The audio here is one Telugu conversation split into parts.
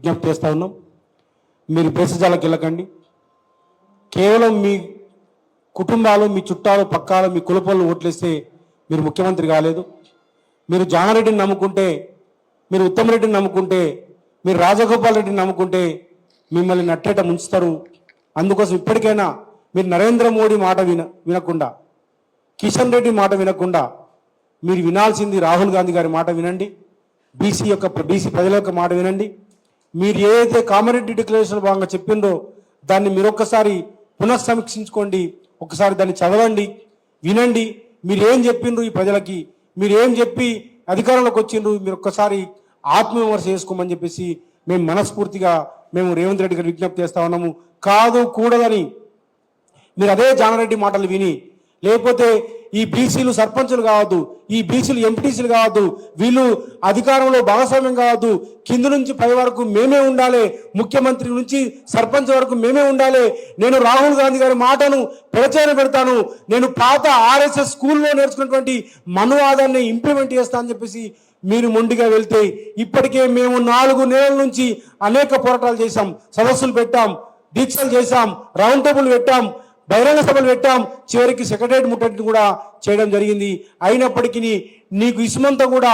విజ్ఞప్తి చేస్తూ ఉన్నాం. మీరు బేసజాలకు వెళ్ళకండి. కేవలం మీ కుటుంబాలు, మీ చుట్టాలు, పక్కాలు, మీ కులపళ్ళు ఓట్లేస్తే మీరు ముఖ్యమంత్రి కాలేదు. మీరు జానారెడ్డిని నమ్ముకుంటే, మీరు ఉత్తమరెడ్డిని నమ్ముకుంటే, మీరు రాజగోపాల్ రెడ్డిని నమ్ముకుంటే మిమ్మల్ని నట్టేట ముంచుతారు. అందుకోసం ఇప్పటికైనా మీరు నరేంద్ర మోడీ మాట వినకుండా, కిషన్ రెడ్డి మాట వినకుండా మీరు వినాల్సింది రాహుల్ గాంధీ గారి మాట వినండి. బీసీ ప్రజల యొక్క మాట వినండి. మీరు ఏదైతే కామారెడ్డి డిక్లరేషన్ భాగంగా చెప్పిందో దాన్ని మీరు ఒక్కసారి పునఃసమీక్షించుకోండి. ఒకసారి దాన్ని చదవండి, వినండి. మీరు ఏం చెప్పిండ్రు ఈ ప్రజలకి, మీరు ఏం చెప్పి అధికారంలోకి వచ్చిండ్రు, మీరు ఒక్కసారి ఆత్మవిమర్శ చేసుకోమని చెప్పేసి మేము మనస్ఫూర్తిగా రేవంత్ రెడ్డి గారు విజ్ఞప్తి చేస్తా ఉన్నాము. కాదు కూడదని మీరు అదే జానారెడ్డి మాటలు విని, లేకపోతే ఈ బీసీలు సర్పంచులు కావద్దు, ఈ బీసీలు ఎంపీటీసీలు కావద్దు, వీళ్ళు అధికారంలో భాగస్వామ్యం కావద్దు, కింద నుంచి పై వరకు మేమే ఉండాలి, ముఖ్యమంత్రి నుంచి సర్పంచ్ వరకు మేమే ఉండాలి, నేను రాహుల్ గాంధీ గారి మాటను ప్రచారం పెడతాను, నేను పాత ఆర్ఎస్ఎస్ స్కూల్లో నేర్చుకున్నటువంటి మనువాదాన్ని ఇంప్లిమెంట్ చేస్తా అని చెప్పేసి మీరు మొండిగా వెళ్తే, ఇప్పటికే మేము 4 నెలల నుంచి అనేక పోరాటాలు చేశాం, సదస్సులు పెట్టాం, దీక్షలు చేశాం, రౌండ్ టేబుల్ పెట్టాం, బహిరంగ సభలు పెట్టాం, చివరికి సెక్రటరియట్ ముట్టడిని కూడా చేయడం జరిగింది. అయినప్పటికీ నీకు ఇసుమంతా కూడా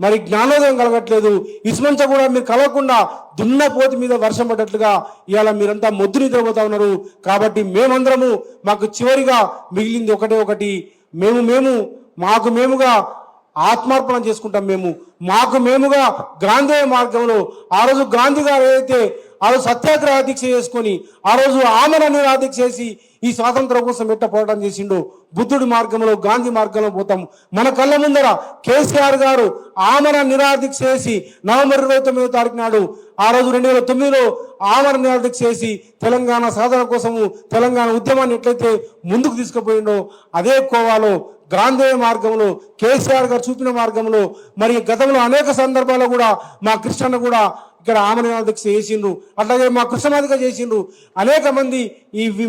మరి జ్ఞానోదయం కలగట్లేదు. ఇసుమంతా కూడా మీరు కలగకుండా దున్నపోతి మీద వర్షం పడ్డట్లుగా ఇవాళ మీరంతా మొద్దు నిద్రపోతా ఉన్నారు. కాబట్టి మేమందరము మాకు చివరిగా మిగిలింది ఒకటి, మాకు మేముగా ఆత్మార్పణ చేసుకుంటాం. మాకు మేముగా గాంధేయ మార్గంలో ఆ రోజు గాంధీ గారు ఏదైతే ఆ రోజు సత్యాగ్రహ దీక్ష చేసుకొని ఆ రోజు ఆమరణ నిరాదీక్ష చేసి ఈ స్వాతంత్రం కోసం ఎట్ట పోరాటం చేసిండు, బుద్ధుడి మార్గంలో గాంధీ మార్గంలో పోతాం. మన కళ్ళ ముందర కేసీఆర్ గారు ఆమరణ నిరాదీక్ష చేసి నవంబర్ 29వ తారీఖు నాడు ఆ రోజు 2009లో ఆమరణ నిరాదీక్ష చేసి తెలంగాణ సాధన కోసము తెలంగాణ ఉద్యమాన్ని ఎట్లయితే ముందుకు తీసుకుపోయిండో అదే కోవాలో గాంధేయ మార్గంలో కేసీఆర్ గారు చూపిన మార్గంలో మరి గతంలో అనేక సందర్భాల్లో కూడా మా కృష్ణన్న కూడా ఇక్కడ ఆమరణ దీక్ష చేసిండ్రు, అట్లాగే మా కృష్ణమాదిగా చేసిండ్రు. అనేక మంది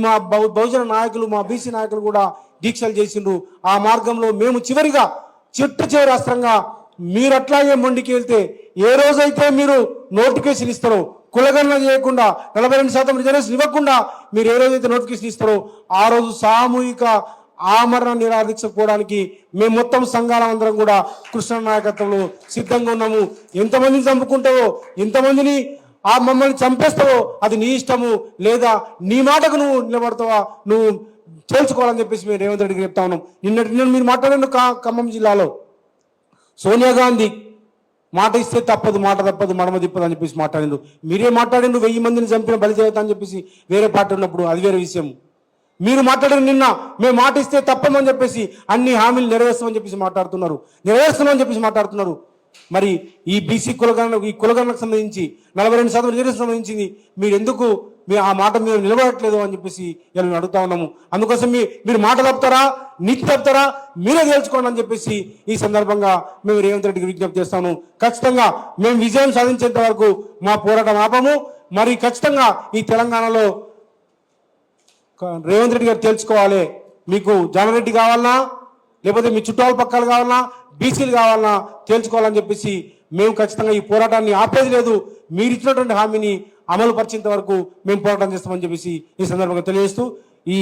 మా బహుజన నాయకులు, మా బీసీ నాయకులు కూడా దీక్షలు చేసిండ్రు. ఆ మార్గంలో మేము చివరిగా చివరి అస్త్రంగా మీరు అట్లాగే మొండికి వెళ్తే, ఏ రోజైతే మీరు నోటిఫికేషన్ ఇస్తారో, కులగణన చేయకుండా 42% రిజర్వేషన్ ఇవ్వకుండా మీరు ఏ రోజైతే నోటిఫికేషన్ ఇస్తారో ఆ రోజు సామూహిక ఆమరణ నిరాదీక్ష పోవడానికి మేము మొత్తం సంఘాలందరం కూడా కృష్ణ నాయకత్వంలో సిద్ధంగా ఉన్నాము. ఎంతమందిని చంపుకుంటావో, ఎంతమందిని మమ్మల్ని చంపేస్తావో అది నీ ఇష్టము, లేదా నీ మాటకు నువ్వు నిలబడతావా నువ్వు తేల్చుకోవాలని చెప్పేసి మేము రేవంత్ రెడ్డికి చెప్తా ఉన్నాం. నిన్న మీరు మాట్లాడిన ఖమ్మం జిల్లాలో సోనియా గాంధీ మాట ఇస్తే తప్పదు, మాట తప్పదు, మడమ తిప్పదు అని చెప్పేసి మాట్లాడిండు. మీరే మాట్లాడిండు 1000 మందిని చంపిన బలి చేస్తా అని చెప్పేసి వేరే పార్టీ ఉన్నప్పుడు, అది వేరే విషయం. మీరు మాట్లాడిన నిన్న మేము మాట ఇస్తే తప్పమని చెప్పేసి అన్ని హామీలు నెరవేర్స్తామని చెప్పేసి మాట్లాడుతున్నారు. మరి ఈ బీసీ కులగణనకు సంబంధించి 42% రిజర్వేషన్ సంబంధించింది మీరు ఎందుకు ఆ మాట మీరు నిలబడట్లేదు అని చెప్పేసి మేము అడుగుతా ఉన్నాము. అందుకోసం మీరు మాట తప్పుతారా, నీతి తప్పుతారా, మీరే తేల్చుకోండి అని చెప్పేసి ఈ సందర్భంగా మేము రేవంత్ రెడ్డికి విజ్ఞప్తి చేస్తాము. ఖచ్చితంగా మేము విజయం సాధించేంత వరకు మా పోరాటం ఆపము. మరి ఖచ్చితంగా ఈ తెలంగాణలో రేవంత్ రెడ్డి గారు తేల్చుకోవాలి, మీకు జానారెడ్డి కావాలన్నా, లేకపోతే మీ చుట్టాల పక్కలు కావాలన్నా, బీసీలు కావాలన్నా తేల్చుకోవాలని చెప్పేసి మేము ఖచ్చితంగా ఈ పోరాటాన్ని ఆపేది లేదు. మీరు ఇచ్చినటువంటి హామీని అమలు పరిచేంత వరకు మేము పోరాటం చేస్తామని చెప్పేసి ఈ సందర్భంగా తెలియజేస్తూ ఈ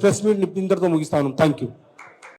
ప్రెస్ మీట్ ఇంతటితో ముగిస్తాను. Thank you.